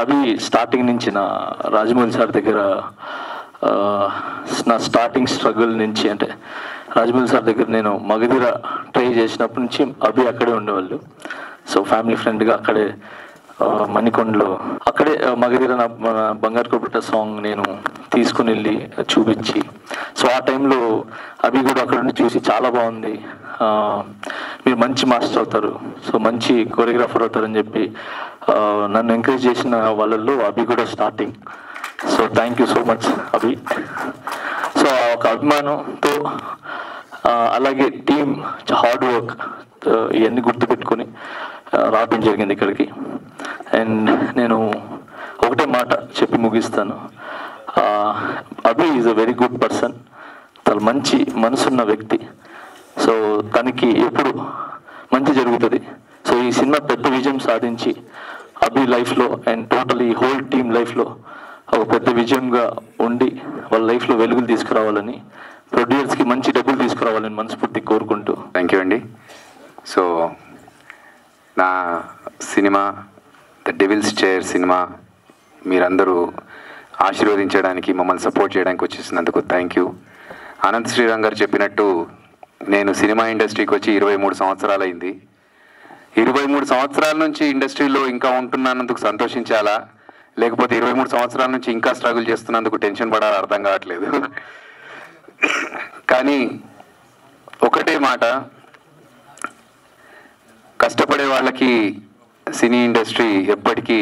అవి స్టార్టింగ్ నుంచి నా రాజమౌళి సార్ దగ్గర నా స్టార్టింగ్ స్ట్రగుల్ నుంచి, అంటే రాజమౌళి సార్ దగ్గర నేను మగధీర ట్రై చేసినప్పటి నుంచి అభి అక్కడే ఉండేవాళ్ళు. సో ఫ్యామిలీ ఫ్రెండ్గా అక్కడే మణికొండలో అక్కడే మగధీర నా బంగారు కోపట్ట సాంగ్ నేను తీసుకుని వెళ్ళి చూపించి, సో ఆ టైంలో అభి కూడా అక్కడ నుండి చూసి చాలా బాగుంది, మీరు మంచి మాస్టర్ అవుతారు, సో మంచి కొరియోగ్రాఫర్ అవుతారని చెప్పి నన్ను ఎంకరేజ్ చేసిన వాళ్ళల్లో అభి కూడా starting. So thank you so much Abhi. So ఒక అభిమానంతో అలాగే టీమ్ హార్డ్ వర్క్ ఇవన్నీ గుర్తుపెట్టుకొని రావడం జరిగింది ఇక్కడికి. అండ్ నేను ఒకటే మాట చెప్పి ముగిస్తాను, Abhi is a very good person, చాలా మంచి మనసున్న వ్యక్తి. సో తనకి ఎప్పుడు మంచి జరుగుతుంది. సో ఈ సినిమా పెద్ద విజయం సాధించి అభి లైఫ్లో అండ్ టోటల్ ఈ హోల్ టీమ్ లైఫ్లో ఒక పెద్ద విజయంగా ఉండి వాళ్ళ లైఫ్లో వెలుగులు తీసుకురావాలని, ప్రొడ్యూసర్స్కి మంచి డబ్బులు తీసుకురావాలని మనస్ఫూర్తి కోరుకుంటూ. థ్యాంక్ యూ అండి. సో నా సినిమా ద డెవిల్స్ చైర్ సినిమా మీరందరూ ఆశీర్వదించడానికి, మమ్మల్ని సపోర్ట్ చేయడానికి వచ్చేసినందుకు థ్యాంక్ యూ. అనంత్ శ్రీరామ్ గారు చెప్పినట్టు నేను సినిమా ఇండస్ట్రీకి వచ్చి 23 సంవత్సరాలు అయింది. 23 సంవత్సరాల నుంచి ఇండస్ట్రీలో ఇంకా ఉంటున్నందుకు సంతోషించాలా, లేకపోతే 23 సంవత్సరాల నుంచి ఇంకా స్ట్రగుల్ చేస్తున్నందుకు టెన్షన్ పడాలి, అర్థం కావట్లేదు. కానీ ఒకటే మాట, కష్టపడే వాళ్ళకి సినీ ఇండస్ట్రీ ఎప్పటికీ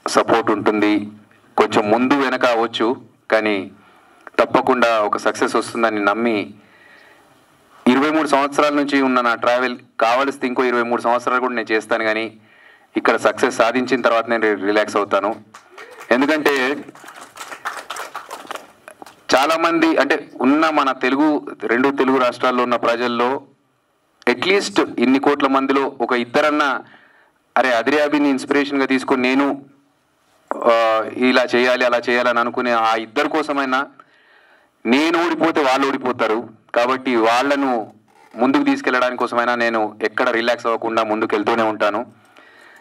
సపోర్ట్ ఉంటుంది. కొంచెం ముందు వెనక అవ్వచ్చు, కానీ తప్పకుండా ఒక సక్సెస్ వస్తుందని నమ్మి 23 సంవత్సరాల నుంచి ఉన్న నా ట్రావెల్ కావలిస్తే ఇంకో 23 సంవత్సరాలు కూడా నేను చేస్తాను, కానీ ఇక్కడ సక్సెస్ సాధించిన తర్వాత నేను రిలాక్స్ అవుతాను. ఎందుకంటే చాలామంది అంటే ఉన్న మన రెండు తెలుగు రాష్ట్రాల్లో ఉన్న ప్రజల్లో అట్లీస్ట్ ఇన్ని కోట్ల మందిలో ఒక ఇద్దరన్నా అరే అదిరాబిని ఇన్స్పిరేషన్గా తీసుకొని నేను ఇలా చేయాలి అలా చేయాలని అనుకునే ఆ ఇద్దరి కోసమైనా, నేను ఓడిపోతే వాళ్ళు ఓడిపోతారు కాబట్టి వాళ్ళను ముందుకు తీసుకెళ్ళడానికి కోసమైనా నేను ఎక్కడ రిలాక్స్ అవ్వకుండా ముందుకు వెళ్తూనే ఉంటాను.